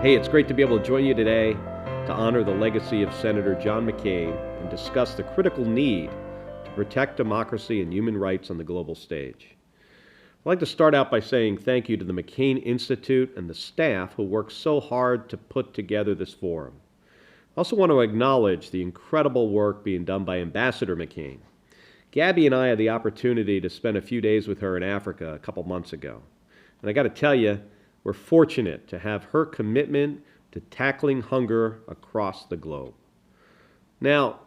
Hey, it's great to be able to join you today to honor the legacy of Senator John McCain and discuss the critical need to protect democracy and human rights on the global stage. I'd like to start out by saying thank you to the McCain Institute and the staff who worked so hard to put together this forum. I also want to acknowledge the incredible work being done by Ambassador McCain. Gabby and I had the opportunity to spend a few days with her in Africa a couple months ago. And I got to tell you, we're fortunate to have her commitment to tackling hunger across the globe. Now,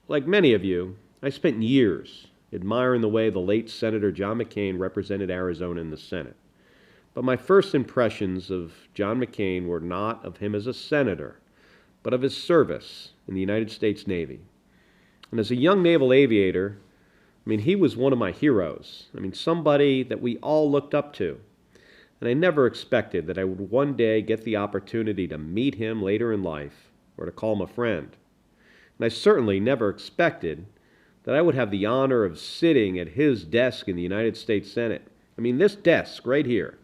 like many of you, I spent years admiring the way the late Senator John McCain represented Arizona in the Senate. But my first impressions of John McCain were not of him as a senator, but of his service in the United States Navy. And as a young naval aviator, he was one of my heroes. Somebody that we all looked up to. And I never expected that I would one day get the opportunity to meet him later in life or to call him a friend. And I certainly never expected that I would have the honor of sitting at his desk in the United States Senate. This desk right here,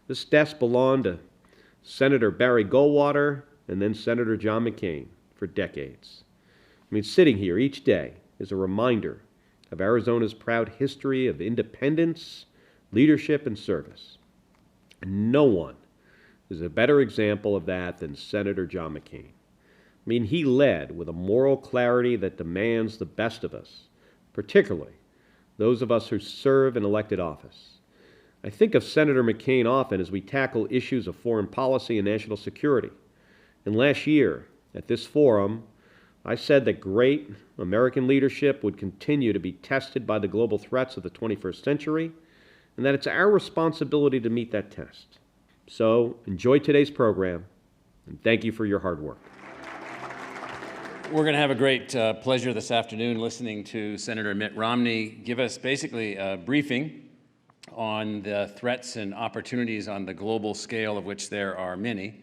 this desk belonged to Senator Barry Goldwater and then Senator John McCain for decades. Sitting here each day is a reminder of Arizona's proud history of independence, leadership, and service. And no one is a better example of that than Senator John McCain. He led with a moral clarity that demands the best of us, particularly those of us who serve in elected office. I think of Senator McCain often as we tackle issues of foreign policy and national security. And last year, at this forum, I said that great American leadership would continue to be tested by the global threats of the 21st century, and that it's our responsibility to meet that test. So enjoy today's program, and thank you for your hard work. We're going to have a great pleasure this afternoon listening to Senator Mitt Romney give us basically a briefing on the threats and opportunities on the global scale, of which there are many.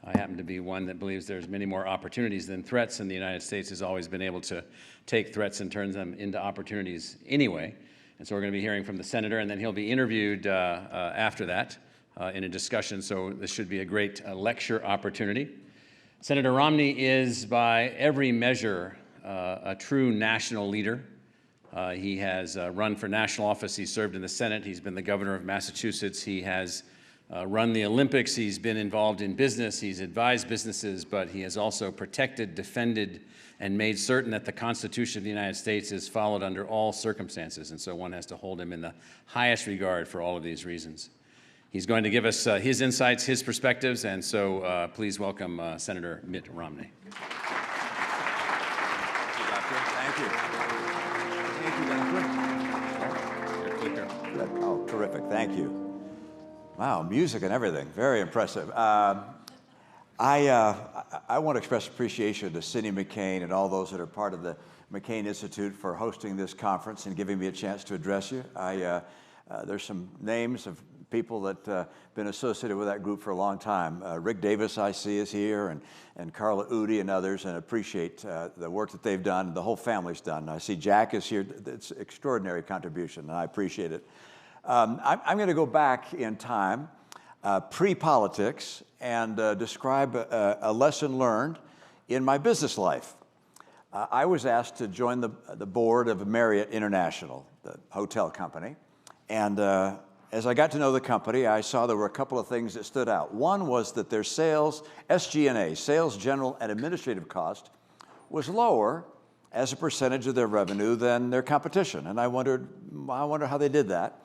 I happen to be one that believes there's many more opportunities than threats, and the United States has always been able to take threats and turn them into opportunities anyway. And so we're going to be hearing from the senator, and then he'll be interviewed after that in a discussion, so this should be a great lecture opportunity. Senator Romney is, by every measure, a true national leader. He has run for national office. He's served in the Senate. He's been the governor of Massachusetts. He has run the Olympics. He's been involved in business. He's advised businesses, but he has also protected, defended, and made certain that the Constitution of the United States is followed under all circumstances. And so one has to hold him in the highest regard for all of these reasons. He's going to give us his insights, his perspectives, and so please welcome Senator Mitt Romney. Thank you. Thank you, Doctor. Oh, terrific. Thank you. Wow, music and everything. Very impressive. I want to express appreciation to Cindy McCain and all those that are part of the McCain Institute for hosting this conference and giving me a chance to address you. There's some names of people that have been associated with that group for a long time. Rick Davis, I see, is here, and Carla Udi and others, and appreciate the work that they've done, the whole family's done. I see Jack is here. It's an extraordinary contribution, and I appreciate it. I'm going to go back in time, pre-politics, and describe a lesson learned in my business life. I was asked to join the board of Marriott International, the hotel company, and as I got to know the company, I saw there were a couple of things that stood out. One was that their sales, SG&A, sales, general, and administrative cost, was lower as a percentage of their revenue than their competition, and I wonder how they did that.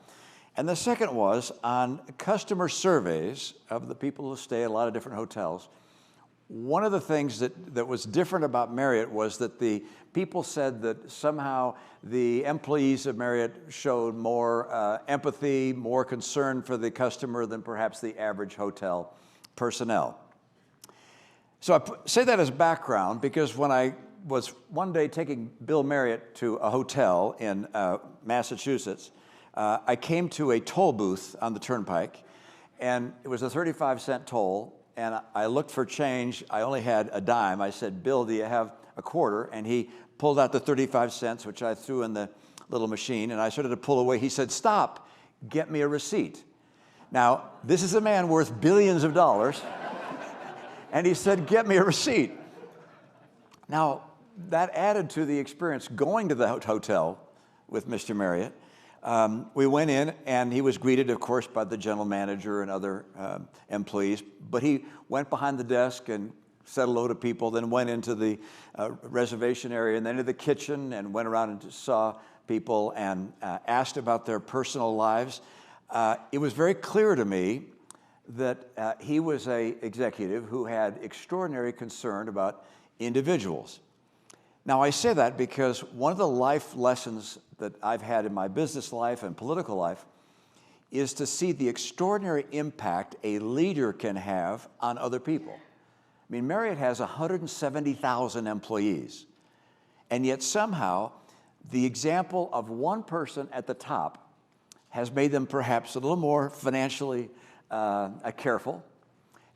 And the second was on customer surveys of the people who stay at a lot of different hotels. One of the things that was different about Marriott was that the people said that somehow the employees of Marriott showed more empathy, more concern for the customer than perhaps the average hotel personnel. So I say that as background because when I was one day taking Bill Marriott to a hotel in Massachusetts, I came to a toll booth on the turnpike, and it was a 35-cent toll. And I looked for change. I only had a dime. I said, Bill, do you have a quarter? And he pulled out the 35 cents, which I threw in the little machine, and I started to pull away. He said, stop, get me a receipt. Now, this is a man worth billions of dollars, And he said, get me a receipt. Now, that added to the experience going to the hotel with Mr. Marriott. We went in, and he was greeted, of course, by the general manager and other employees. But he went behind the desk and said hello to people, then went into the reservation area, and then into the kitchen, and went around and saw people and asked about their personal lives. It was very clear to me that he was an executive who had extraordinary concern about individuals. Now, I say that because one of the life lessons that I've had in my business life and political life is to see the extraordinary impact a leader can have on other people. I mean, Marriott has 170,000 employees, and yet somehow the example of one person at the top has made them perhaps a little more financially careful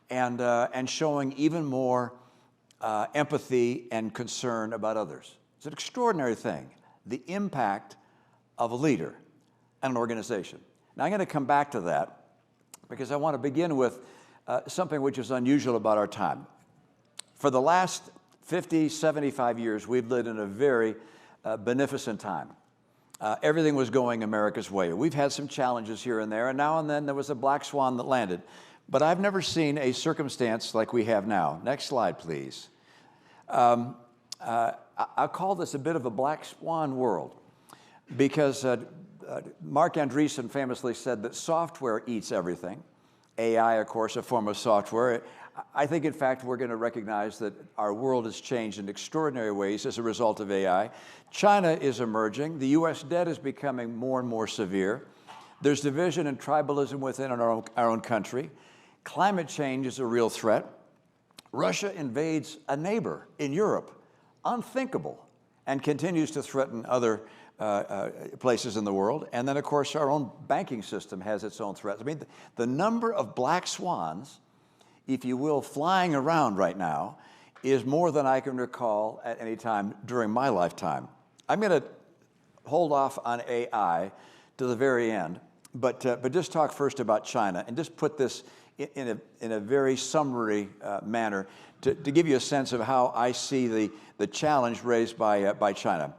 and showing even more empathy and concern about others. It's an extraordinary thing, the impact of a leader and an organization. Now, I'm going to come back to that because I want to begin with something which is unusual about our time. For the last 50, 75 years, we've lived in a very beneficent time. Everything was going America's way. We've had some challenges here and there, and now and then there was a black swan that landed. But I've never seen a circumstance like we have now. Next slide, please. I'll call this a bit of a black swan world because Mark Andreessen famously said that software eats everything. AI, of course, a form of software. I think, in fact, we're going to recognize that our world has changed in extraordinary ways as a result of AI. China is emerging. The U.S. debt is becoming more and more severe. There's division and tribalism within our own country. Climate change is a real threat. Russia invades a neighbor in Europe, unthinkable, and continues to threaten other places in the world. And then, of course, our own banking system has its own threats. I mean, the number of black swans, if you will, flying around right now is more than I can recall at any time during my lifetime. I'm going to hold off on AI to the very end, but just talk first about China and just put this in a very summary manner to give you a sense of how I see the challenge raised by China.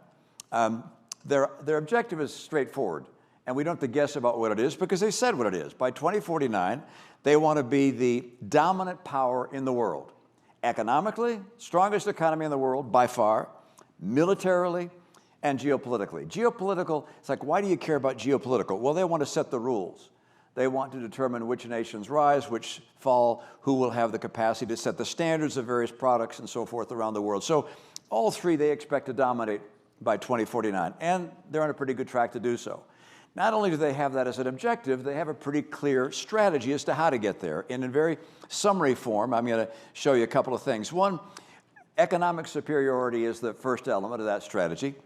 Their objective is straightforward, and we don't have to guess about what it is because they said what it is. By 2049, they want to be the dominant power in the world. Economically, strongest economy in the world by far, militarily, and geopolitically. Geopolitical, it's like, why do you care about geopolitical? Well, they want to set the rules. They want to determine which nations rise, which fall, who will have the capacity to set the standards of various products and so forth around the world. So all three they expect to dominate by 2049, and they're on a pretty good track to do so. Not only do they have that as an objective, they have a pretty clear strategy as to how to get there. And in very summary form, I'm going to show you a couple of things. One, economic superiority is the first element of that strategy.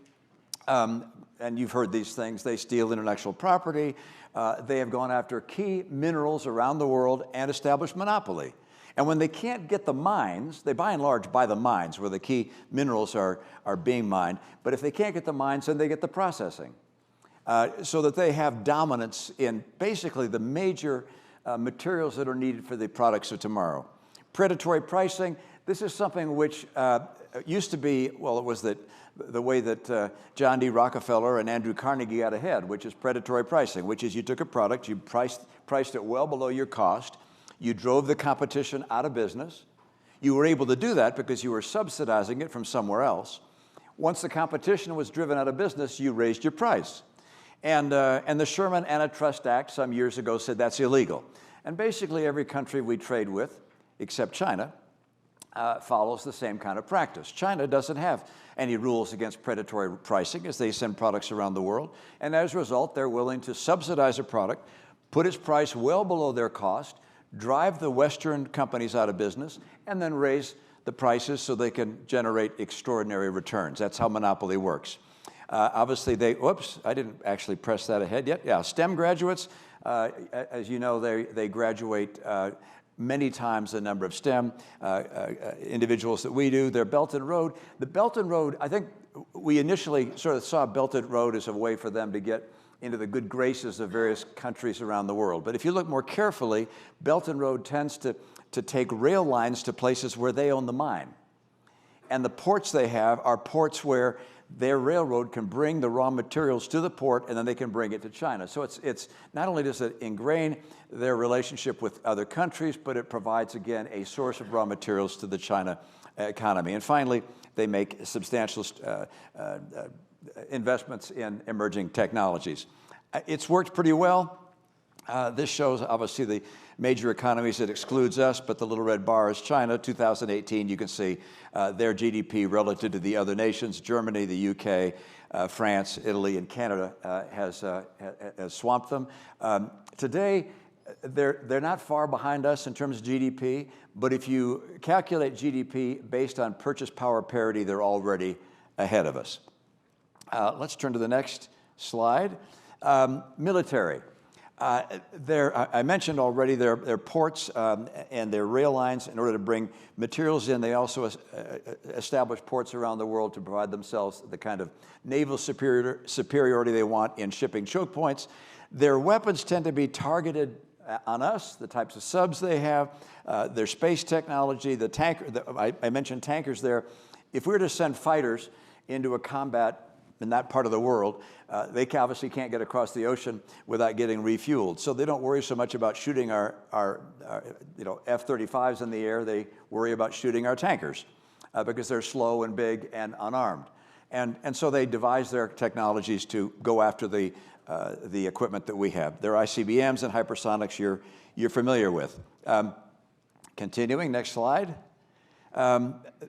And you've heard these things. They steal intellectual property. They have gone after key minerals around the world and established monopoly. And when they can't get the mines, they by and large buy the mines where the key minerals are being mined. But if they can't get the mines, then they get the processing. So that they have dominance in basically the major materials that are needed for the products of tomorrow. Predatory pricing, this is something which used to be, well, it was the way that John D. Rockefeller and Andrew Carnegie got ahead, which is predatory pricing, which is you took a product, you priced it well below your cost, you drove the competition out of business. You were able to do that because you were subsidizing it from somewhere else. Once the competition was driven out of business, you raised your price. And the Sherman Antitrust Act some years ago said that's illegal. And basically every country we trade with, except China, follows the same kind of practice. China doesn't have any rules against predatory pricing as they send products around the world. And as a result, they're willing to subsidize a product, put its price well below their cost, drive the Western companies out of business, and then raise the prices so they can generate extraordinary returns. That's how monopoly works. Obviously, whoops, I didn't actually press that ahead yet. Yeah, STEM graduates, as you know, they graduate many times the number of STEM individuals that we do. They're Belt and Road. The Belt and Road, I think we initially sort of saw Belt and Road as a way for them to get into the good graces of various countries around the world. But if you look more carefully, Belt and Road tends to take rail lines to places where they own the mine. And the ports they have are ports where their railroad can bring the raw materials to the port, and then they can bring it to China. So it's not only does it ingrain their relationship with other countries, but it provides, again, a source of raw materials to the China economy. And finally, they make substantial investments in emerging technologies. It's worked pretty well. This shows, obviously, the major economies. It excludes us, but the little red bar is China. 2018, you can see their GDP relative to the other nations. Germany, the UK, France, Italy, and Canada has swamped them. Today, they're not far behind us in terms of GDP, but if you calculate GDP based on purchase power parity, they're already ahead of us. Let's turn to the next slide. Military. I mentioned already their ports and their rail lines in order to bring materials in. They also establish ports around the world to provide themselves the kind of naval superiority they want in shipping choke points. Their weapons tend to be targeted on us, the types of subs they have, their space technology, the tanker. I mentioned tankers there. If we were to send fighters into a combat in that part of the world, they obviously can't get across the ocean without getting refueled. So they don't worry so much about shooting our F-35s in the air. They worry about shooting our tankers because they're slow and big and unarmed. And so they devise their technologies to go after the equipment that we have. Their ICBMs and hypersonics you're familiar with. Continuing, next slide.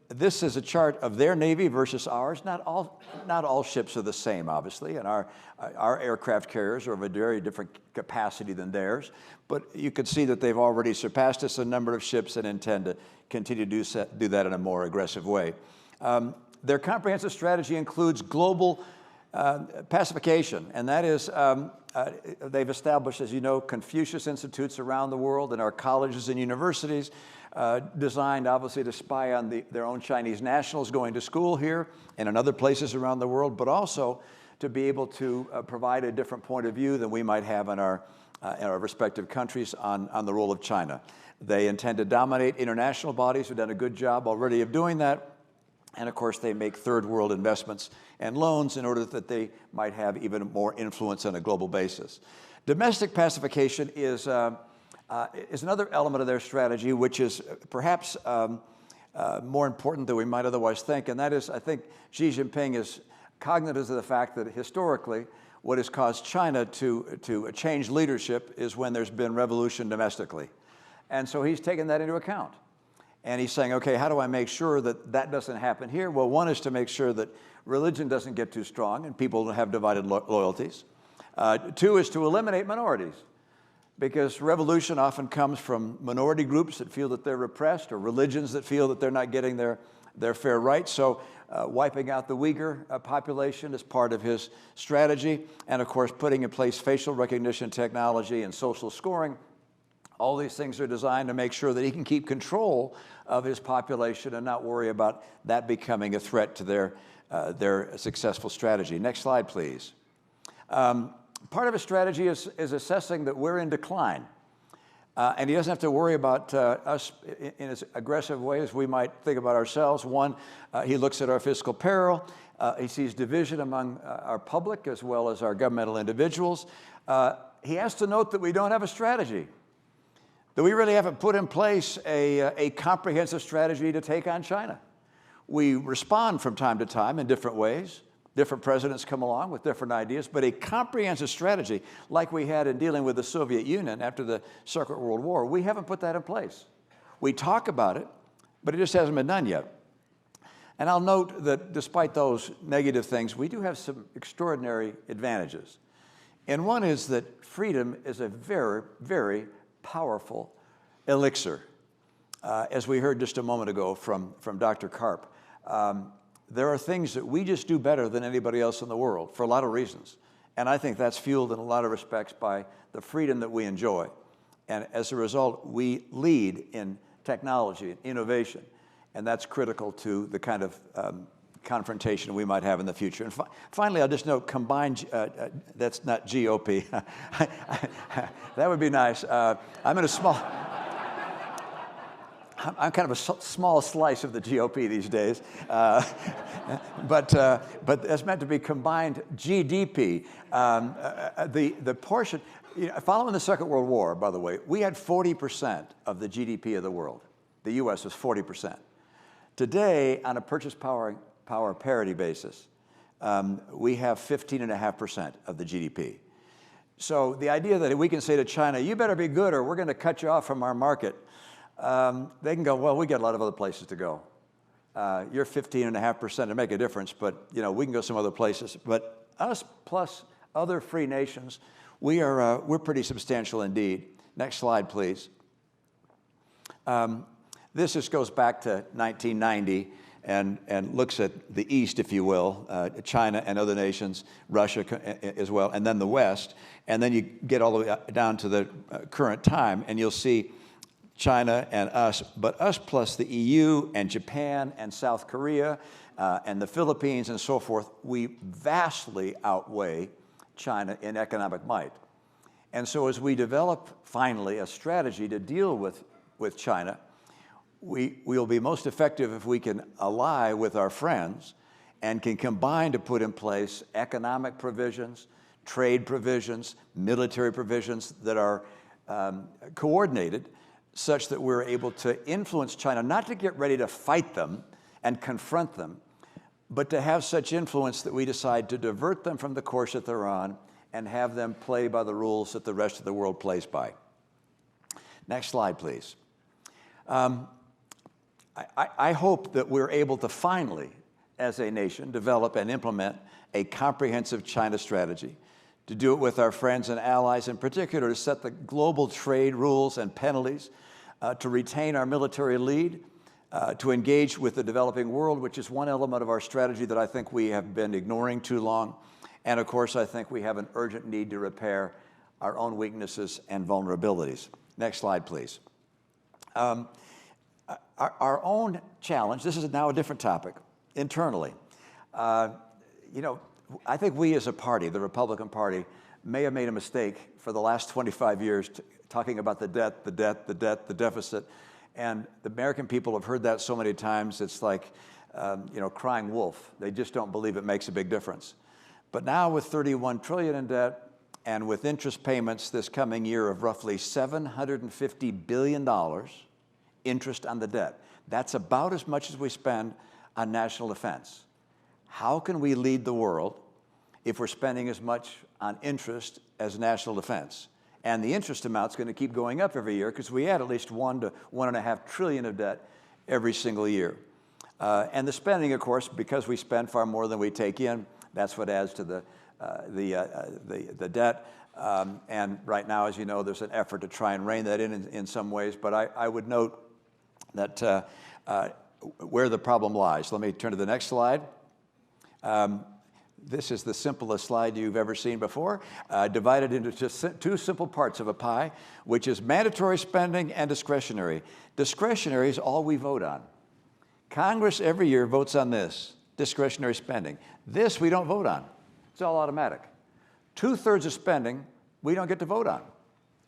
This is a chart of their Navy versus ours. Not all ships are the same, obviously, and our aircraft carriers are of a very different capacity than theirs. But you can see that they've already surpassed us in a number of ships and intend to continue to do that in a more aggressive way. Their comprehensive strategy includes global pacification, and that is they've established, as you know, Confucius Institutes around the world in our colleges and universities, designed obviously to spy on their own Chinese nationals going to school here and in other places around the world, but also to be able to provide a different point of view than we might have in our respective countries on the role of China. They intend to dominate international bodies. We've done a good job already of doing that. And of course, they make third world investments and loans in order that they might have even more influence on a global basis. Domestic pacification is another element of their strategy, which is perhaps more important than we might otherwise think. And that is, I think Xi Jinping is cognizant of the fact that historically, what has caused China to change leadership is when there's been revolution domestically. And so he's taken that into account. And he's saying, okay, how do I make sure that that doesn't happen here? Well, one is to make sure that religion doesn't get too strong and people don't have divided loyalties. Two is to eliminate minorities, because revolution often comes from minority groups that feel that they're repressed or religions that feel that they're not getting their fair rights. So wiping out the Uyghur population is part of his strategy. And of course, putting in place facial recognition technology and social scoring. All these things are designed to make sure that he can keep control of his population and not worry about that becoming a threat to their successful strategy. Next slide, please. Part of his strategy is assessing that we're in decline. And he doesn't have to worry about us in as aggressive ways as we might think about ourselves. One, he looks at our fiscal peril. He sees division among our public as well as our governmental individuals. He has to note that we don't have a strategy, that we really haven't put in place a comprehensive strategy to take on China. We respond from time to time in different ways. Different presidents come along with different ideas, but a comprehensive strategy like we had in dealing with the Soviet Union after the Second World War, we haven't put that in place. We talk about it, but it just hasn't been done yet. And I'll note that despite those negative things, we do have some extraordinary advantages. And one is that freedom is a very, very powerful elixir. As we heard just a moment ago from Dr. Karp, there are things that we just do better than anybody else in the world for a lot of reasons. And I think that's fueled in a lot of respects by the freedom that we enjoy. And as a result, we lead in technology and innovation. And that's critical to the kind of confrontation we might have in the future. And finally, I'll just note, combined, that's not GOP. That would be nice. I'm in a small... I'm kind of a small slice of the GOP these days, but it's meant to be combined GDP. The portion, following the Second World War, by the way, we had 40% of the GDP of the world. The U.S. was 40%. Today, on a purchase power parity basis, we have 15.5% of the GDP. So the idea that we can say to China, you better be good or we're going to cut you off from our market, they can go, well, we got a lot of other places to go. You're 15.5% to make a difference, but we can go some other places. But us plus other free nations, we're pretty substantial indeed. Next slide, please. This just goes back to 1990 and looks at the East, if you will, China and other nations, Russia as well, and then the West. And then you get all the way down to the current time, and you'll see China and us, but us plus the EU and Japan and South Korea and the Philippines and so forth, we vastly outweigh China in economic might. And so as we develop finally a strategy to deal with China, we'll be most effective if we can ally with our friends and can combine to put in place economic provisions, trade provisions, military provisions that are coordinated such that we're able to influence China, not to get ready to fight them and confront them, but to have such influence that we decide to divert them from the course that they're on and have them play by the rules that the rest of the world plays by. Next slide, please. I hope that we're able to finally, as a nation, develop and implement a comprehensive China strategy, to do it with our friends and allies, in particular to set the global trade rules and penalties, to retain our military lead, to engage with the developing world, which is one element of our strategy that I think we have been ignoring too long. And of course, I think we have an urgent need to repair our own weaknesses and vulnerabilities. Next slide, please. Our own challenge, this is now a different topic, internally. I think we as a party, the Republican Party, may have made a mistake for the last 25 years talking about the debt, the deficit. And the American people have heard that so many times, it's like, crying wolf. They just don't believe it makes a big difference. But now with $31 trillion in debt and with interest payments this coming year of roughly $750 billion interest on the debt, that's about as much as we spend on national defense. How can we lead the world if we're spending as much on interest as national defense? And the interest amount's going to keep going up every year because we add at least $1 to $1.5 trillion of debt every single year. And the spending, of course, because we spend far more than we take in, that's what adds to the debt. And right now, as you know, there's an effort to try and rein that in some ways. But I would note that where the problem lies. Let me turn to the next slide. This is the simplest slide you've ever seen before, divided into just two simple parts of a pie, which is mandatory spending and discretionary. Discretionary is all we vote on. Congress every year votes on this, discretionary spending. This we don't vote on. It's all automatic. 2/3 of spending we don't get to vote on.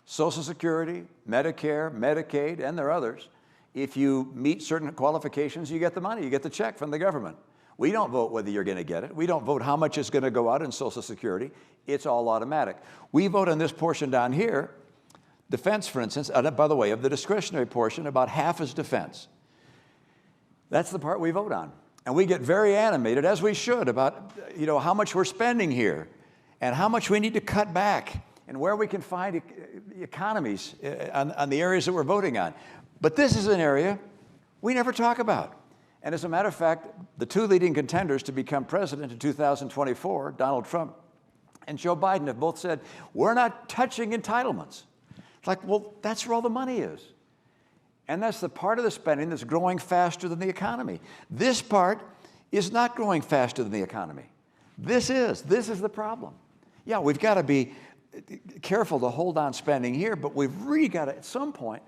Social Security, Medicare, Medicaid, and there are others. If you meet certain qualifications, you get the money, you get the check from the government. We don't vote whether you're going to get it. We don't vote how much is going to go out in Social Security. It's all automatic. We vote on this portion down here, defense, for instance. By the way, of the discretionary portion, about half is defense. That's the part we vote on. And we get very animated, as we should, about how much we're spending here and how much we need to cut back and where we can find economies on the areas that we're voting on. But this is an area we never talk about. And as a matter of fact, the two leading contenders to become president in 2024, Donald Trump and Joe Biden, have both said, we're not touching entitlements. It's like, well, that's where all the money is. And that's the part of the spending that's growing faster than the economy. This part is not growing faster than the economy. This is the problem. Yeah, we've got to be careful to hold on spending here, but we've really got to, at some point,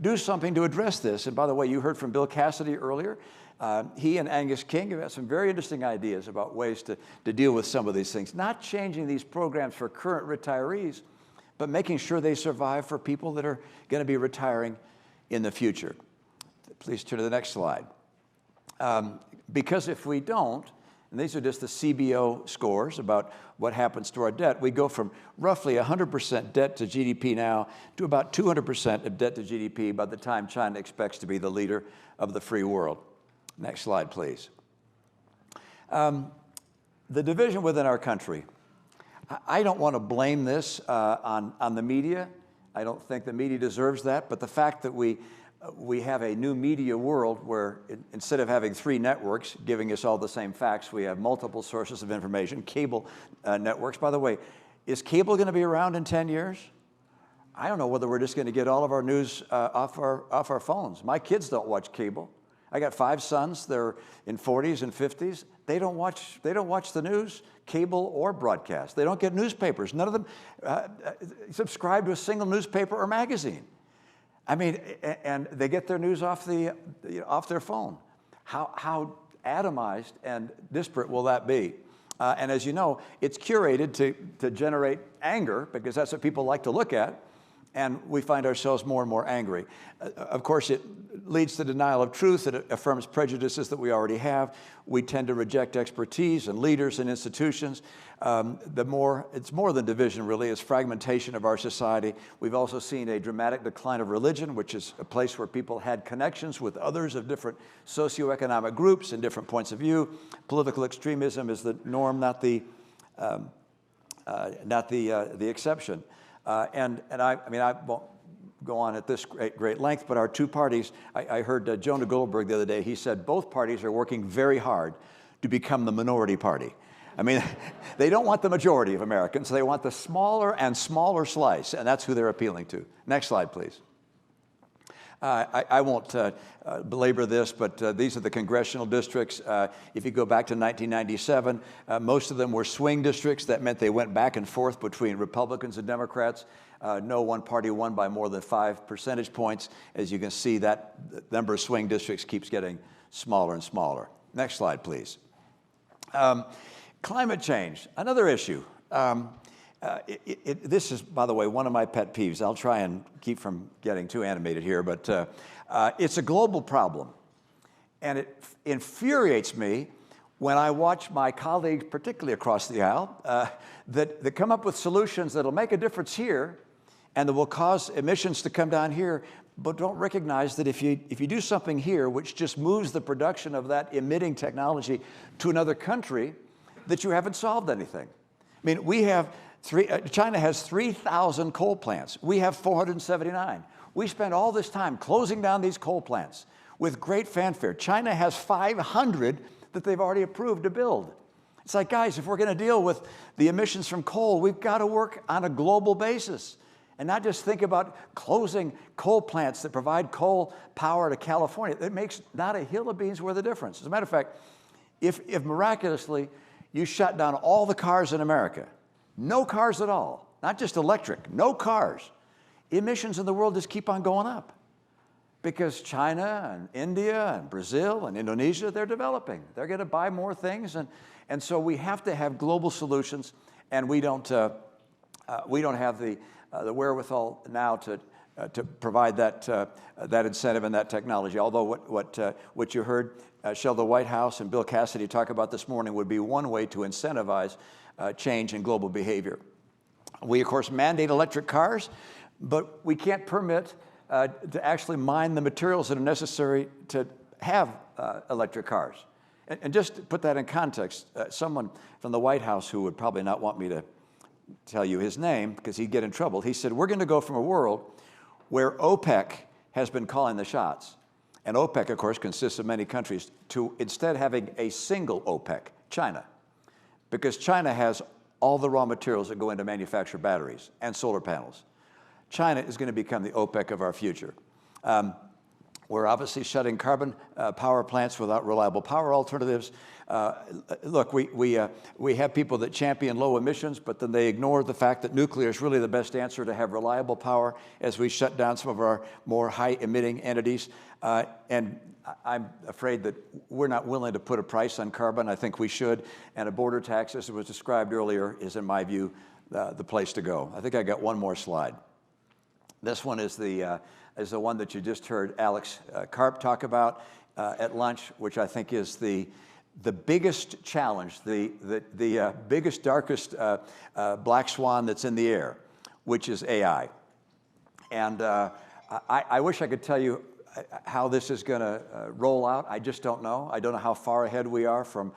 do something to address this. And by the way, you heard from Bill Cassidy earlier. He and Angus King have had some very interesting ideas about ways to deal with some of these things. Not changing these programs for current retirees, but making sure they survive for people that are going to be retiring in the future. Please turn to the next slide. Because if we don't, and these are just the CBO scores about what happens to our debt, we go from roughly 100% debt to GDP now to about 200% of debt to GDP by the time China expects to be the leader of the free world. Next slide, please. The division within our country. I don't want to blame this on the media. I don't think the media deserves that, but the fact that we have a new media world where instead of having 3 networks giving us all the same facts, we have multiple sources of information, cable networks. By the way, is cable going to be around in 10 years? I don't know whether we're just going to get all of our news off our phones. My kids don't watch cable. I got 5 sons. They're in 40s and 50s. They don't watch the news, cable or broadcast. They don't get newspapers. None of them subscribe to a single newspaper or magazine. I mean, and they get their news off their phone. How atomized and disparate will that be? And as you know, it's curated to generate anger because that's what people like to look at, and we find ourselves more and more angry. Of course, it leads to denial of truth. It affirms prejudices that we already have. We tend to reject expertise and leaders and institutions. It's more than division, really. It's fragmentation of our society. We've also seen a dramatic decline of religion, which is a place where people had connections with others of different socioeconomic groups and different points of view. Political extremism is the norm, not the exception. And I mean, I won't go on at this great length, but our 2 parties, I heard Jonah Goldberg the other day, he said both parties are working very hard to become the minority party. I mean, they don't want the majority of Americans, they want the smaller and smaller slice, and that's who they're appealing to. Next slide, please. I won't belabor this, but these are the congressional districts. If you go back to 1997, most of them were swing districts. That meant they went back and forth between Republicans and Democrats. No one party won by more than 5 percentage points. As you can see, that number of swing districts keeps getting smaller and smaller. Next slide, please. Climate change, another issue. This is, by the way, one of my pet peeves. I'll try and keep from getting too animated here, but it's a global problem. And it infuriates me when I watch my colleagues, particularly across the aisle, that come up with solutions that'll make a difference here and that will cause emissions to come down here, but don't recognize that if you do something here, which just moves the production of that emitting technology to another country, that you haven't solved anything. I mean, we have China has 3,000 coal plants. We have 479. We spend all this time closing down these coal plants with great fanfare. China has 500 that they've already approved to build. It's like, guys, if we're going to deal with the emissions from coal, we've got to work on a global basis and not just think about closing coal plants that provide coal power to California. It makes not a hill of beans worth of difference. As a matter of fact, if miraculously you shut down all the cars in America, no cars at all, not just electric, no cars, emissions in the world just keep on going up because China and India and Brazil and Indonesia, they're developing. They're going to buy more things, and so we have to have global solutions, and we don't have the wherewithal now to provide that incentive and that technology. Although what you heard Shell, the White House, and Bill Cassidy talk about this morning would be one way to incentivize change in global behavior. We, of course, mandate electric cars, but we can't permit to actually mine the materials that are necessary to have electric cars. And just to put that in context, someone from the White House who would probably not want me to tell you his name because he'd get in trouble, he said, we're going to go from a world where OPEC has been calling the shots, and OPEC, of course, consists of many countries, to instead having a single OPEC, China, because China has all the raw materials that go into manufacture batteries and solar panels. China is going to become the OPEC of our future. We're obviously shutting carbon power plants without reliable power alternatives. Look, we have people that champion low emissions, but then they ignore the fact that nuclear is really the best answer to have reliable power as we shut down some of our more high-emitting entities. And I'm afraid that we're not willing to put a price on carbon. I think we should. And a border tax, as it was described earlier, is, in my view, the place to go. I think I got one more slide. This one is the one that you just heard Alex Karp talk about at lunch, which I think is the biggest challenge, the biggest, darkest black swan that's in the air, which is AI. And I wish I could tell you how this is going to roll out. I just don't know. I don't know how far ahead we are from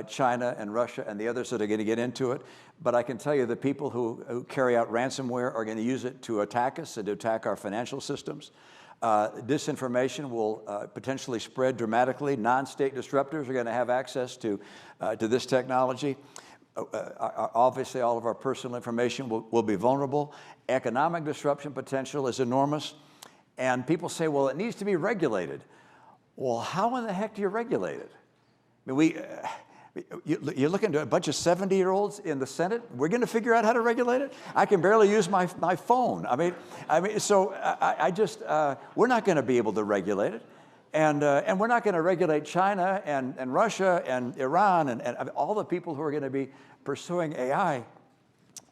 China and Russia and the others that are going to get into it. But I can tell you the people who carry out ransomware are going to use it to attack us and to attack our financial systems. Disinformation will potentially spread dramatically. Non-state disruptors are going to have access to this technology. Obviously, all of our personal information will be vulnerable. Economic disruption potential is enormous. And people say, well, it needs to be regulated. Well, how in the heck do you regulate it? I mean, you're looking at a bunch of 70-year-olds in the Senate. We're going to figure out how to regulate it? I can barely use my phone. I mean, so I just we're not going to be able to regulate it, and we're not going to regulate China and Russia and Iran and all the people who are going to be pursuing AI.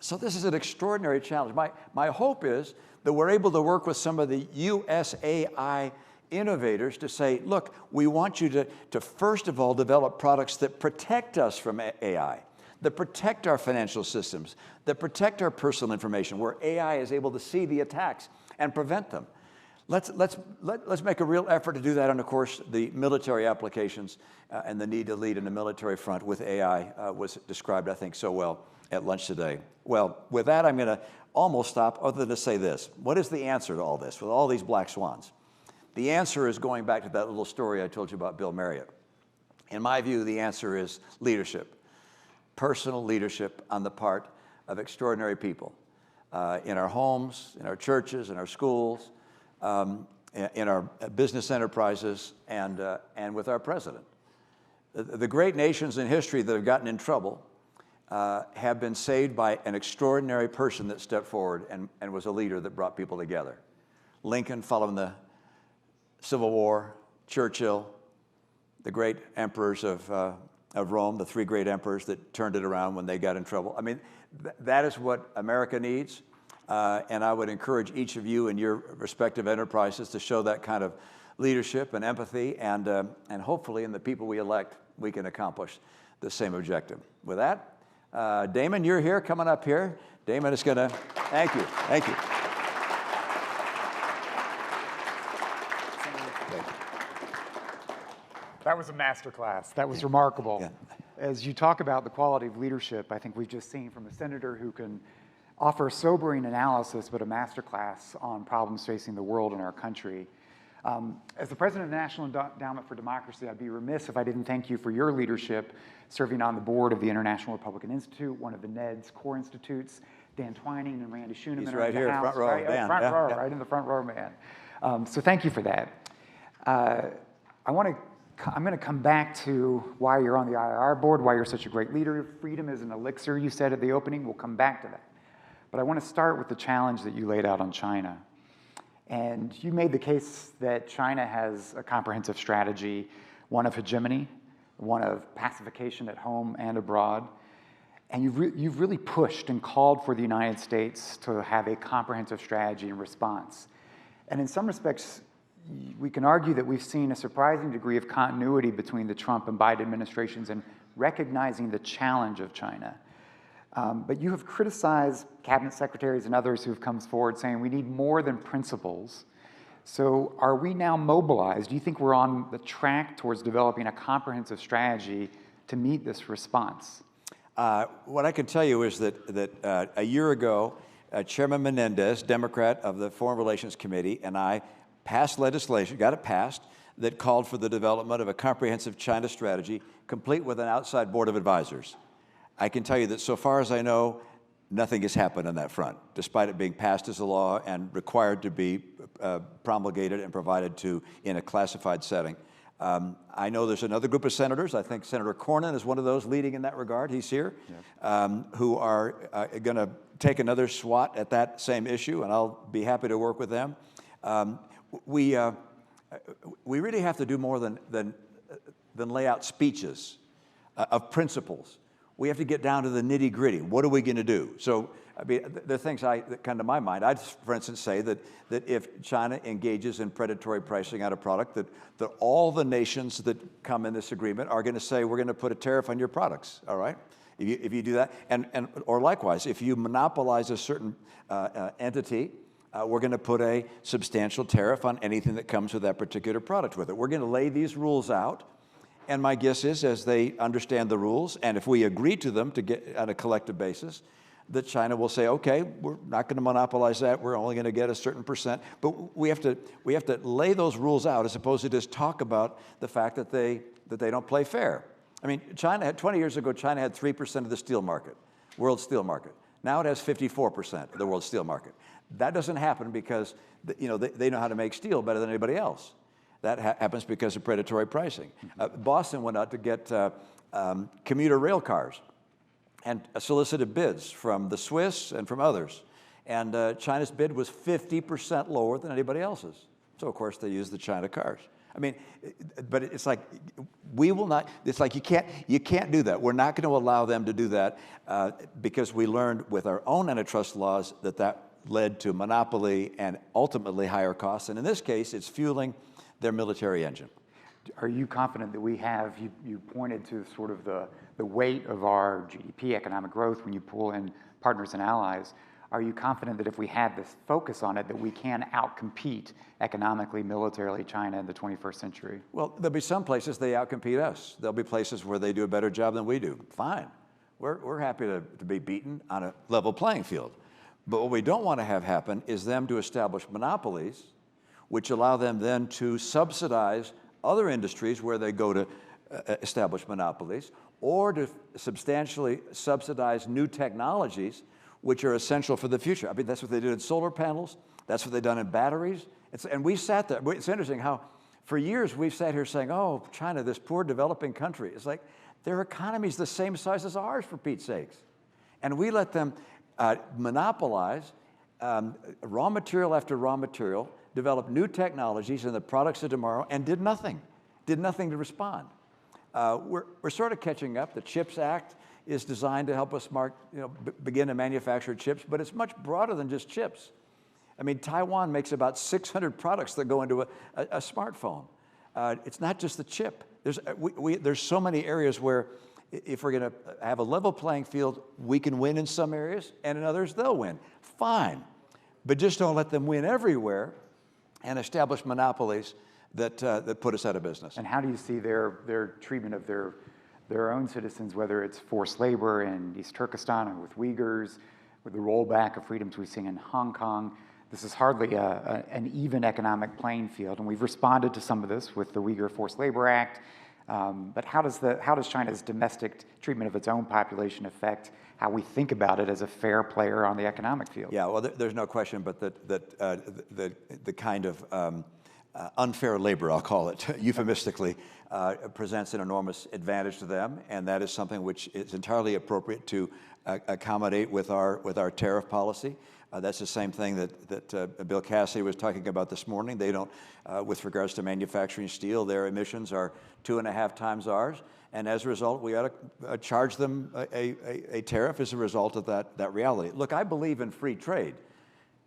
So this is an extraordinary challenge. My hope is that we're able to work with some of the USAI innovators to say, look, we want you to first of all develop products that protect us from AI, that protect our financial systems, that protect our personal information, where AI is able to see the attacks and prevent them. Let's make a real effort to do that. And of course, the military applications and the need to lead in the military front with AI was described, I think, so well at lunch today. Well, with that, I'm going to almost stop, other than to say this. What is the answer to all this, with all these black swans? The answer is going back to that little story I told you about Bill Marriott. In my view, the answer is leadership, personal leadership on the part of extraordinary people in our homes, in our churches, in our schools, in our business enterprises, and with our president. The great nations in history that have gotten in trouble have been saved by an extraordinary person that stepped forward and was a leader that brought people together. Lincoln, following the Civil War, Churchill, the great emperors of Rome, the three great emperors that turned it around when they got in trouble. I mean, that is what America needs, and I would encourage each of you in your respective enterprises to show that kind of leadership and empathy, and hopefully in the people we elect, we can accomplish the same objective. With that, Damon, you're here, coming up here. Damon is going to, thank you. That was a masterclass. That was remarkable. Yeah. As you talk about the quality of leadership, I think we've just seen from a senator who can offer sobering analysis, but a masterclass on problems facing the world and our country. As the president of the National Endowment for Democracy, I'd be remiss if I didn't thank you for your leadership serving on the board of the International Republican Institute, one of the NED's core institutes. Dan Twining and Randy Schuneman. He's right here, front row. Right, Dan. front row, right in the front row, man. So thank you for that. I'm going to come back to why you're on the IR board, why you're such a great leader. Freedom is an elixir, you said at the opening. We'll come back to that. But I want to start with the challenge that you laid out on China. And you made the case that China has a comprehensive strategy, one of hegemony, one of pacification at home and abroad. And you've really pushed and called for the United States to have a comprehensive strategy in response. And in some respects, we can argue that we've seen a surprising degree of continuity between the Trump and Biden administrations in recognizing the challenge of China. But you have criticized cabinet secretaries and others who've come forward saying we need more than principles. So are we now mobilized? Do you think we're on the track towards developing a comprehensive strategy to meet this response? What I can tell you is that a year ago, Chairman Menendez, Democrat of the Foreign Relations Committee, and I passed legislation, got it passed, that called for the development of a comprehensive China strategy, complete with an outside board of advisors. I can tell you that so far as I know, nothing has happened on that front, despite it being passed as a law and required to be promulgated and provided to in a classified setting. I know there's another group of senators, I think Senator Cornyn is one of those leading in that regard, he's here, who are going to take another swat at that same issue, and I'll be happy to work with them. We really have to do more than lay out speeches of principles. We have to get down to the nitty-gritty. What are we going to do? So, I mean, the things that come to my mind, I'd, for instance, say that if China engages in predatory pricing on a product, that all the nations that come in this agreement are going to say, we're going to put a tariff on your products, all right? If you do that, or likewise, if you monopolize a certain entity, we're going to put a substantial tariff on anything that comes with that particular product with it. We're going to lay these rules out. And my guess is, as they understand the rules, and if we agree to them to get on a collective basis, that China will say, okay, we're not going to monopolize that. We're only going to get a certain percent. But we have to lay those rules out as opposed to just talk about the fact that they don't play fair. I mean, 20 years ago, China had 3% of the steel market, world steel market. Now it has 54% of the world steel market. That doesn't happen because they know how to make steel better than anybody else. That happens because of predatory pricing. Boston went out to get commuter rail cars and solicited bids from the Swiss and from others. And China's bid was 50% lower than anybody else's. So, of course, they used the China cars. I mean, but it's like we will not, it's like you can't do that. We're not going to allow them to do that because we learned with our own antitrust laws that led to monopoly and ultimately higher costs. And in this case, it's fueling their military engine. Are you confident that we have, you pointed to sort of the weight of our GDP, economic growth, when you pull in partners and allies, are you confident that if we had this focus on it, that we can outcompete economically, militarily China in the 21st century? Well, there'll be some places they outcompete us. There'll be places where they do a better job than we do. Fine. We're happy to be beaten on a level playing field. But what we don't want to have happen is them to establish monopolies which allow them then to subsidize other industries where they go to establish monopolies, or to substantially subsidize new technologies which are essential for the future. I mean, that's what they did in solar panels. That's what they've done in batteries. And we sat there. It's interesting how for years we've sat here saying, oh, China, this poor developing country. It's like their economy's the same size as ours, for Pete's sakes. And we let them monopolize raw material after raw material, develop new technologies and the products of tomorrow, and did nothing to respond. We're sort of catching up. The CHIPS Act is designed to help us begin to manufacture chips, but it's much broader than just chips. I mean, Taiwan makes about 600 products that go into a smartphone. It's not just the chip. There's so many areas where if we're going to have a level playing field, we can win in some areas, and in others they'll win. Fine, but just don't let them win everywhere and establish monopolies that put us out of business. And how do you see their treatment of their own citizens, whether it's forced labor in East Turkestan or with Uyghurs, with the rollback of freedoms we've seen in Hong Kong? This is hardly an even economic playing field, and we've responded to some of this with the Uyghur Forced Labor Act. But how does China's domestic treatment of its own population affect how we think about it as a fair player on the economic field? Yeah, well, there's no question, but the kind of unfair labor, I'll call it euphemistically, presents an enormous advantage to them, and that is something which is entirely appropriate to accommodate with our tariff policy. That's the same thing that Bill Cassidy was talking about this morning. They don't, with regards to manufacturing steel, their emissions are 2.5 times ours, and as a result, we ought to charge them a tariff as a result of that reality. Look, I believe in free trade.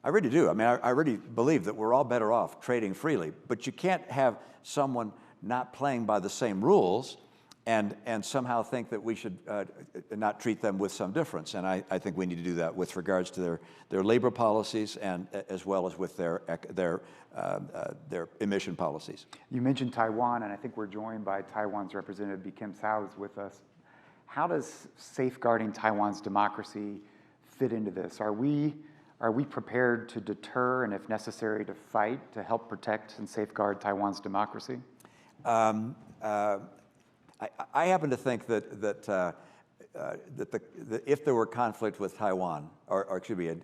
I really do. I mean, I really believe that we're all better off trading freely, but you can't have someone not playing by the same rules and somehow think that we should not treat them with some difference. And I think we need to do that with regards to their labor policies and as well as with their emission policies. You mentioned Taiwan, and I think we're joined by Taiwan's representative, Kim Tsao, who's with us. How does safeguarding Taiwan's democracy fit into this? Are we prepared to deter and, if necessary, to fight to help protect and safeguard Taiwan's democracy? I happen to think that if there were conflict with Taiwan, or excuse me,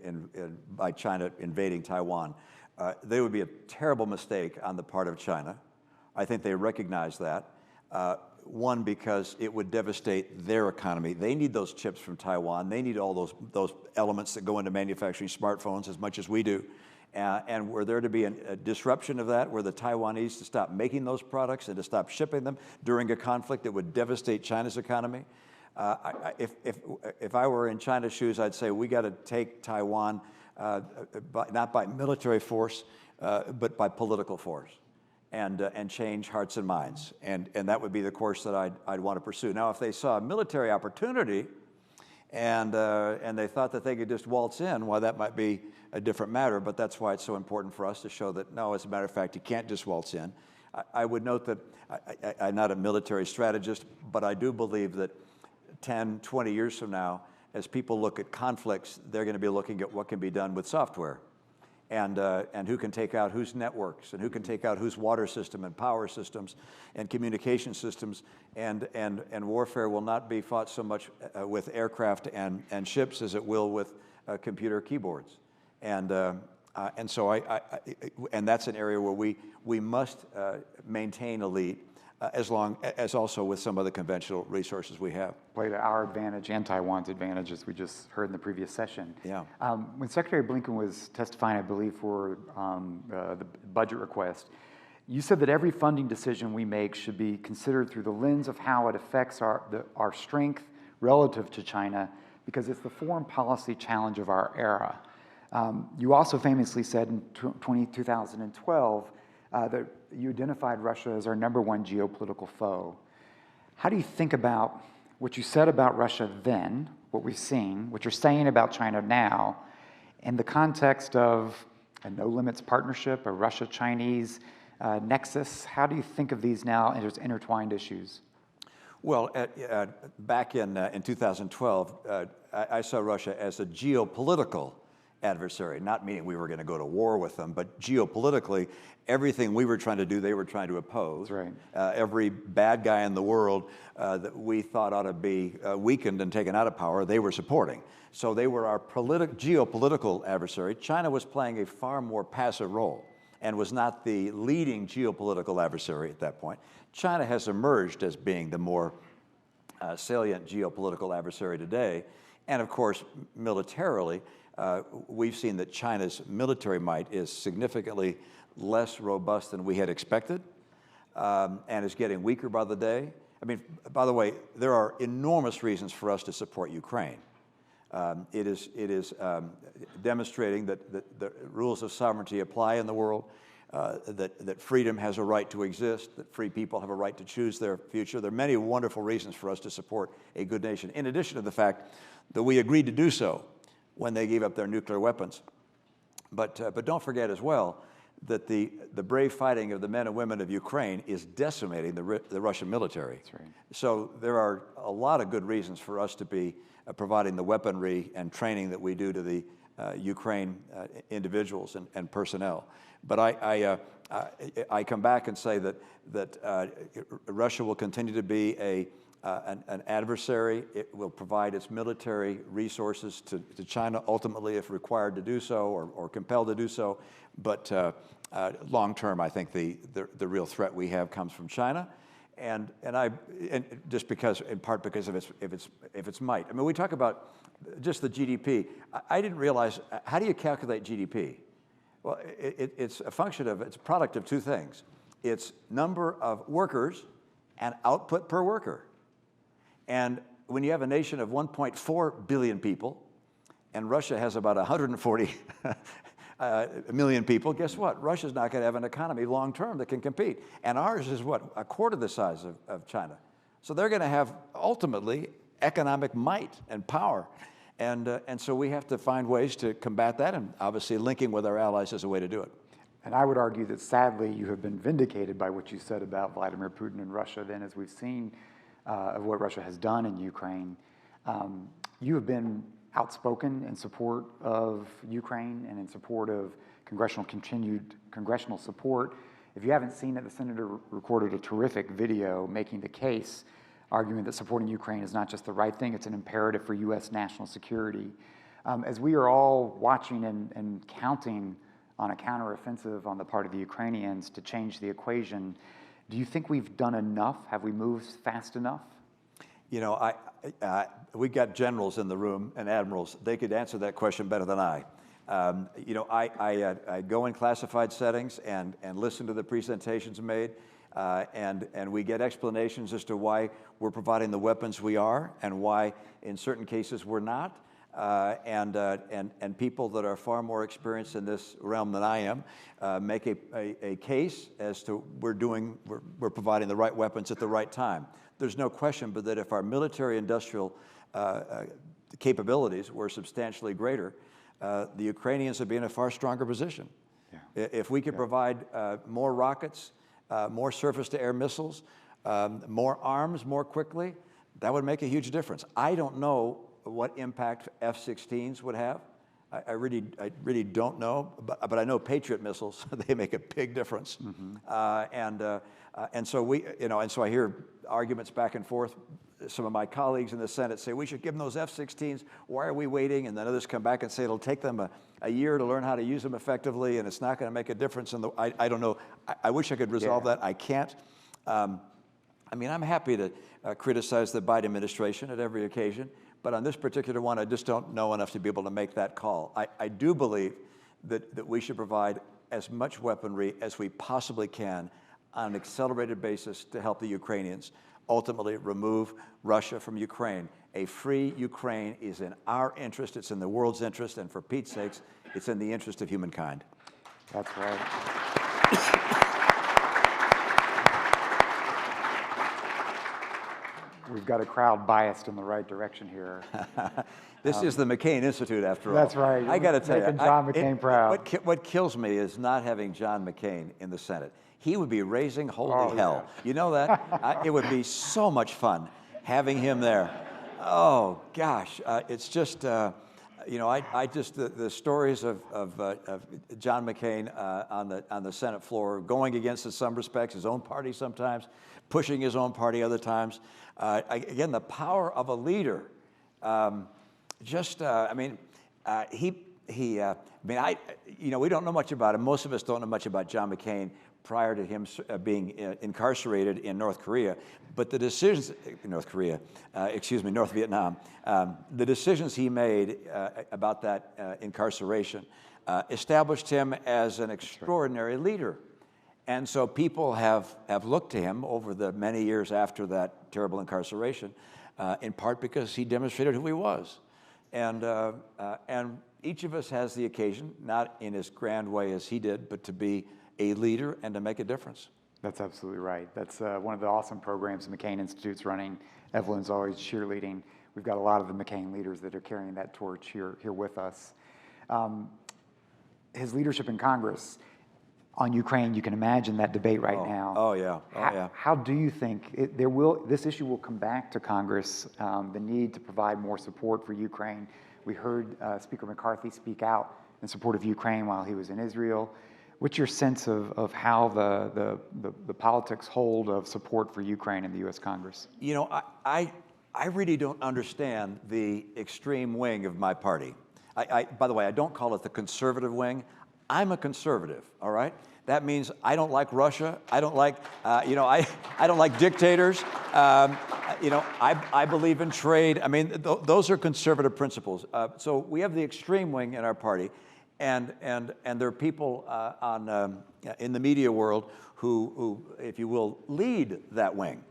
by China invading Taiwan, there would be a terrible mistake on the part of China. I think they recognize that. One, because it would devastate their economy. They need those chips from Taiwan. They need all those elements that go into manufacturing smartphones as much as we do. And were there to be a disruption of that, were the Taiwanese to stop making those products and to stop shipping them during a conflict that would devastate China's economy? If I were in China's shoes, I'd say we got to take Taiwan not by military force, but by political force, and change hearts and minds. And that would be the course that I'd want to pursue. Now, if they saw a military opportunity and they thought that they could just waltz in, well, that might be a different matter, but that's why it's so important for us to show that, no, as a matter of fact, you can't just waltz in. I would note that I'm not a military strategist, but I do believe that 10, 20 years from now, as people look at conflicts, they're going to be looking at what can be done with software, and who can take out whose networks, and who can take out whose water system and power systems and communication systems, and warfare will not be fought so much with aircraft and ships as it will with computer keyboards, and so and that's an area where we must maintain a lead. As long as also with some of the conventional resources we have. Play to our advantage and Taiwan's advantage, as we just heard in the previous session. Yeah. When Secretary Blinken was testifying, I believe, for the budget request, you said that every funding decision we make should be considered through the lens of how it affects our strength relative to China, because it's the foreign policy challenge of our era. You also famously said in 2012 that you identified Russia as our #1 geopolitical foe. How do you think about what you said about Russia then, what we've seen, what you're saying about China now, in the context of a no-limits partnership, a Russia-Chinese nexus? How do you think of these now as intertwined issues? Well, back in 2012, I saw Russia as a geopolitical adversary, not meaning we were going to go to war with them, but geopolitically, everything we were trying to do, they were trying to oppose. That's right. Every bad guy in the world that we thought ought to be weakened and taken out of power, they were supporting. So they were our geopolitical adversary. China was playing a far more passive role and was not the leading geopolitical adversary at that point. China has emerged as being the more salient geopolitical adversary today. And of course, militarily, we've seen that China's military might is significantly less robust than we had expected, and is getting weaker by the day. I mean, by the way, there are enormous reasons for us to support Ukraine. It is demonstrating that the rules of sovereignty apply in the world, that freedom has a right to exist, that free people have a right to choose their future. There are many wonderful reasons for us to support a good nation, in addition to the fact that we agreed to do so when they gave up their nuclear weapons. But don't forget as well that the brave fighting of the men and women of Ukraine is decimating the Russian military. That's right. So there are a lot of good reasons for us to be providing the weaponry and training that we do to the Ukraine individuals and personnel. But I come back and say that Russia will continue to be an adversary. It will provide its military resources to China, ultimately, if required to do so or compelled to do so. But long term, I think the real threat we have comes from China, and just because, in part, because of its might. I mean, we talk about just the GDP. I didn't realize, how do you calculate GDP? Well, it's a function of, it's a product of two things. It's number of workers and output per worker. And when you have a nation of 1.4 billion people, and Russia has about 140 million people, guess what? Russia's not going to have an economy long term that can compete. And ours is what? A quarter the size of China. So they're going to have, ultimately, economic might and power. And so we have to find ways to combat that, and obviously linking with our allies is a way to do it. And I would argue that, sadly, you have been vindicated by what you said about Vladimir Putin and Russia then, as we've seen of what Russia has done in Ukraine. You have been outspoken in support of Ukraine and in support of continued congressional support. If you haven't seen it, the senator recorded a terrific video making the case argument that supporting Ukraine is not just the right thing, it's an imperative for U.S. national security. As we are all watching and counting on a counteroffensive on the part of the Ukrainians to change the equation, do you think we've done enough? Have we moved fast enough? You know, we got generals in the room and admirals. They could answer that question better than I. You know, I go in classified settings and listen to the presentations made, and we get explanations as to why we're providing the weapons we are and why in certain cases we're not. And people that are far more experienced in this realm than I am make a case as to we're providing the right weapons at the right time. There's no question but that if our military-industrial capabilities were substantially greater, the Ukrainians would be in a far stronger position. Yeah. If we could provide more rockets, more surface-to-air missiles, more arms more quickly, that would make a huge difference. I don't know what impact F-16s would have. I really don't know, but I know Patriot missiles, they make a big difference. Mm-hmm. And so I hear arguments back and forth. Some of my colleagues in the Senate say we should give them those F-16s. Why are we waiting? And then others come back and say it'll take them a year to learn how to use them effectively, and it's not going to make a difference. I don't know. I wish I could resolve that. I can't. I mean, I'm happy to criticize the Biden administration at every occasion, but on this particular one, I just don't know enough to be able to make that call. I do believe that we should provide as much weaponry as we possibly can on an accelerated basis to help the Ukrainians ultimately remove Russia from Ukraine. A free Ukraine is in our interest, it's in the world's interest, and for Pete's sakes, it's in the interest of humankind. That's right. We've got a crowd biased in the right direction here. This is the McCain Institute, after all. That's right. I got to tell you, John McCain proud. What kills me is not having John McCain in the Senate. He would be raising holy hell. Yeah. You know that? It would be so much fun having him there. Oh gosh, it's just you know, I just the stories of John McCain on the Senate floor, going against in some respects his own party sometimes, pushing his own party other times. Again, the power of a leader. I mean, you know, we don't know much about him. Most of us don't know much about John McCain prior to him being incarcerated in North Korea. But the decisions, North Vietnam, the decisions he made about that incarceration established him as an extraordinary leader. And so people have looked to him over the many years after that terrible incarceration, in part because he demonstrated who he was. And each of us has the occasion, not in as grand way as he did, but to be a leader and to make a difference. That's absolutely right. That's one of the awesome programs the McCain Institute's running. Evelyn's always cheerleading. We've got a lot of the McCain leaders that are carrying that torch here with us. His leadership in Congress on Ukraine, you can imagine that debate right now. Oh yeah, yeah. How do you think this issue will come back to Congress, the need to provide more support for Ukraine? We heard Speaker McCarthy speak out in support of Ukraine while he was in Israel. What's your sense of how the politics hold of support for Ukraine in the U.S. Congress? You know, I really don't understand the extreme wing of my party. By the way, I don't call it the conservative wing. I'm a conservative, all right? That means I don't like Russia. I don't like, I don't like dictators. I believe in trade. I mean, those are conservative principles. So we have the extreme wing in our party. And there are people in the media world who, if you will, lead that wing.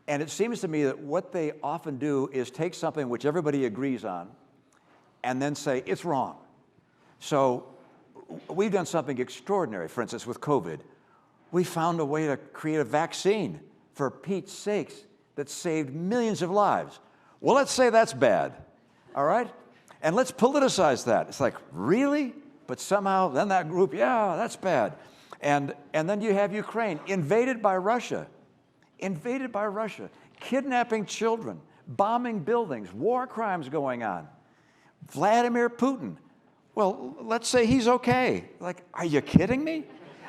And it seems to me that what they often do is take something which everybody agrees on and then say, it's wrong. So we've done something extraordinary, for instance, with COVID. We found a way to create a vaccine, for Pete's sakes, that saved millions of lives. Well, let's say that's bad, all right? And let's politicize that. It's like, really? But somehow, then that group, yeah, that's bad. And then you have Ukraine, invaded by Russia, kidnapping children, bombing buildings, war crimes going on. Vladimir Putin, well, let's say he's okay. Like, are you kidding me?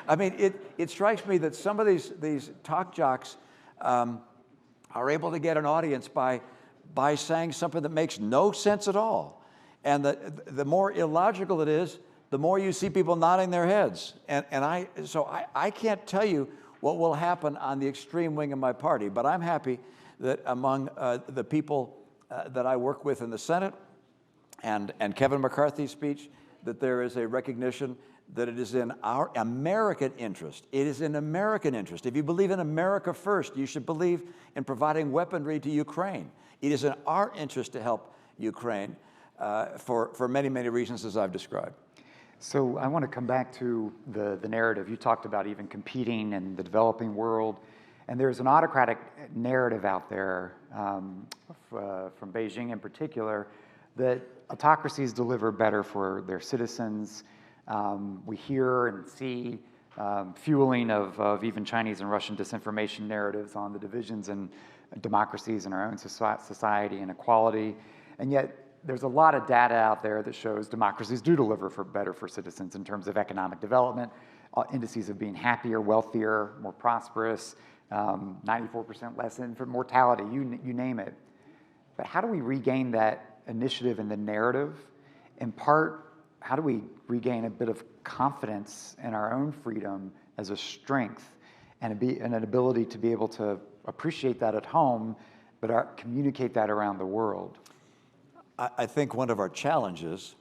I mean, it strikes me that some of these talk jocks are able to get an audience by saying something that makes no sense at all. And the more illogical it is, the more you see people nodding their heads. So I can't tell you what will happen on the extreme wing of my party, but I'm happy that among the people that I work with in the Senate and Kevin McCarthy's speech, that there is a recognition that it is in our American interest. It is in American interest. If you believe in America first, you should believe in providing weaponry to Ukraine. It is in our interest to help Ukraine for many, many reasons as I've described. So I want to come back to the narrative. You talked about even competing in the developing world. And there's an autocratic narrative out there from Beijing in particular that autocracies deliver better for their citizens. We hear and see fueling of even Chinese and Russian disinformation narratives on the divisions and democracies in our own society and equality. And yet there's a lot of data out there that shows democracies do deliver better for citizens in terms of economic development, indices of being happier, wealthier, more prosperous, 94% less infant mortality, you name it. But how do we regain that initiative in the narrative? In part, how do we regain a bit of confidence in our own freedom as a strength and an ability to be able to appreciate that at home, but communicate that around the world? I think one of our challenges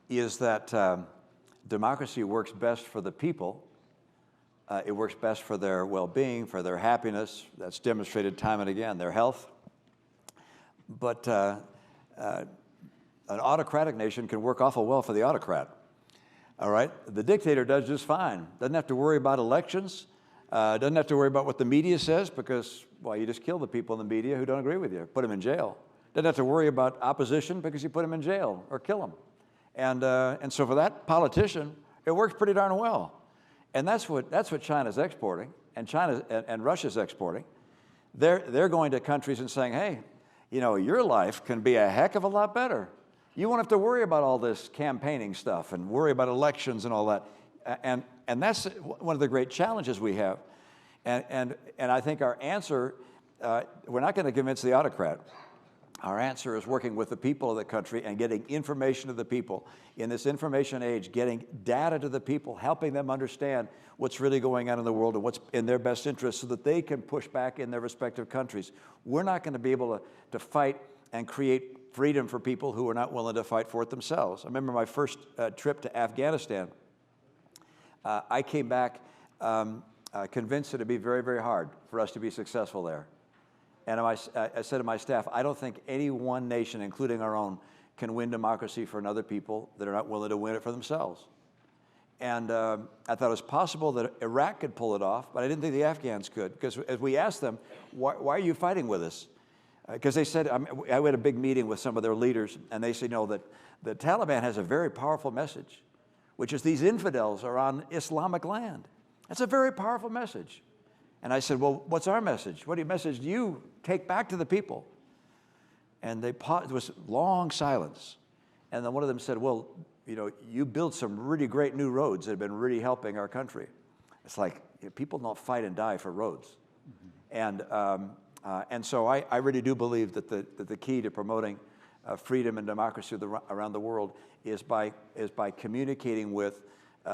is that democracy works best for the people. It works best for their well-being, for their happiness. That's demonstrated time and again, their health. But an autocratic nation can work awful well for the autocrat. All right? The dictator does just fine. Doesn't have to worry about elections. Doesn't have to worry about what the media says because, well, you just kill the people in the media who don't agree with you. Put them in jail. Doesn't have to worry about opposition because you put them in jail or kill them. And so for that politician, it works pretty darn well. And that's what China's exporting, and Russia's exporting. They're going to countries and saying, hey, you know, your life can be a heck of a lot better. You won't have to worry about all this campaigning stuff and worry about elections and all that. And that's one of the great challenges we have. And I think our answer, we're not going to convince the autocrat. Our answer is working with the people of the country and getting information to the people. In this information age, getting data to the people, helping them understand what's really going on in the world and what's in their best interest so that they can push back in their respective countries. We're not going to be able to fight and create freedom for people who are not willing to fight for it themselves. I remember my first trip to Afghanistan. I came back convinced that it'd be very, very hard for us to be successful there. And I said to my staff, I don't think any one nation, including our own, can win democracy for another people that are not willing to win it for themselves. And I thought it was possible that Iraq could pull it off, but I didn't think the Afghans could. Because as we asked them, why are you fighting with us? Because they said, I had a big meeting with some of their leaders, and they said, no, that the Taliban has a very powerful message, which is these infidels are on Islamic land. That's a very powerful message. And I said, well, what's our message? What message do you take back to the people? And there was long silence. And then one of them said, well, you know, you built some really great new roads that have been really helping our country. It's like, you know, people don't fight and die for roads. Mm-hmm. And so I really do believe that the key to promoting freedom and democracy around the world is by communicating with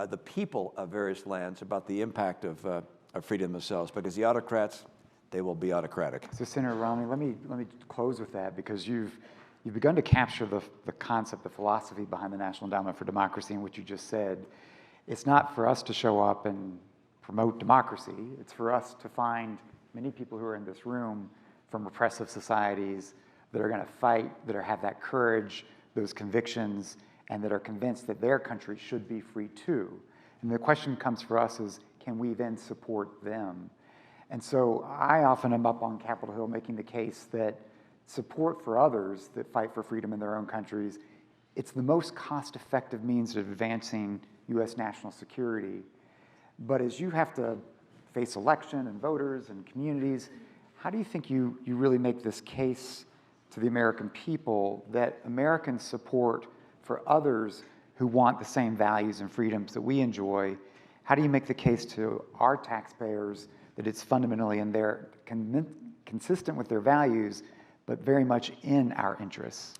the people of various lands about the impact of freedom themselves, because the autocrats, they will be autocratic. So Senator Romney, let me close with that, because you've begun to capture the concept, the philosophy behind the National Endowment for Democracy, and what you just said. It's not for us to show up and promote democracy. It's for us to find many people who are in this room from repressive societies that are going to fight, that have that courage, those convictions, and that are convinced that their country should be free too. And the question comes for us is, can we then support them? And so I often am up on Capitol Hill making the case that support for others that fight for freedom in their own countries, it's the most cost-effective means of advancing U.S. national security. But as you have to face election and voters and communities, how do you think you really make this case to the American people that American support for others who want the same values and freedoms that we enjoy? How do you make the case to our taxpayers that it's fundamentally in their consistent with their values, but very much in our interests?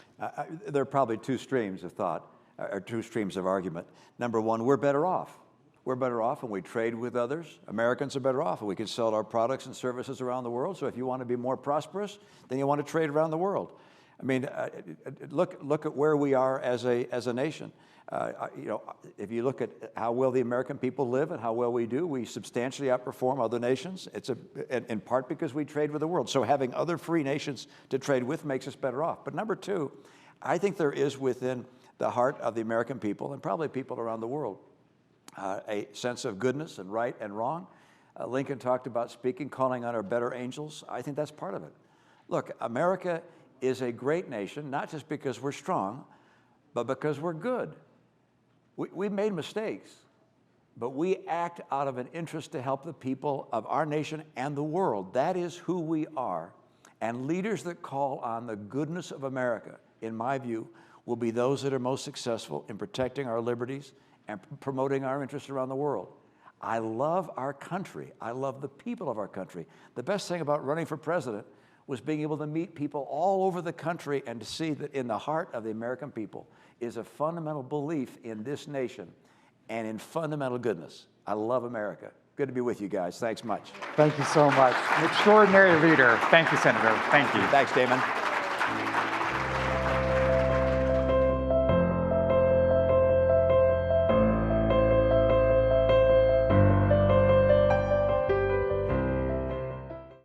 There are probably two streams of thought, or two streams of argument. Number one, we're better off. We're better off when we trade with others. Americans are better off when we can sell our products and services around the world. So if you want to be more prosperous, then you want to trade around the world. I mean, look at where we are as a nation. You know, if you look at how well the American people live and how well we do, we substantially outperform other nations. It's in part because we trade with the world. So having other free nations to trade with makes us better off. But number two, I think there is within the heart of the American people, and probably people around the world, a sense of goodness and right and wrong. Lincoln talked about speaking, calling on our better angels. I think that's part of it. Look, America is a great nation, not just because we're strong, but because we're good. We've made mistakes, but we act out of an interest to help the people of our nation and the world. That is who we are. And leaders that call on the goodness of America, in my view, will be those that are most successful in protecting our liberties and promoting our interests around the world. I love our country. I love the people of our country. The best thing about running for president was being able to meet people all over the country and to see that in the heart of the American people is a fundamental belief in this nation and in fundamental goodness. I love America. Good to be with you guys. Thanks much. Thank you so much. An extraordinary leader. Thank you, Senator. Thank you. Thanks, Damon.